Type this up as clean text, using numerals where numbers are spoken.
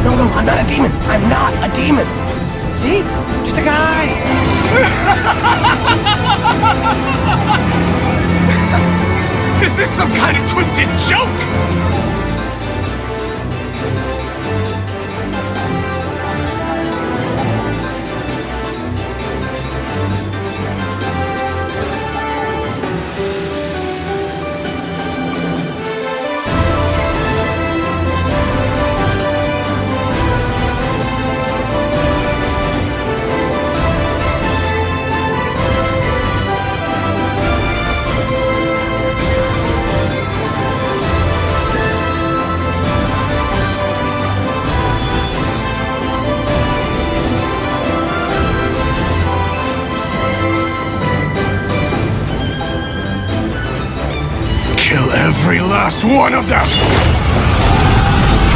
No, no, I'm not a demon. I'm not a demon. See? Just a guy. Is this some kind of twisted joke? Kill every last one of them!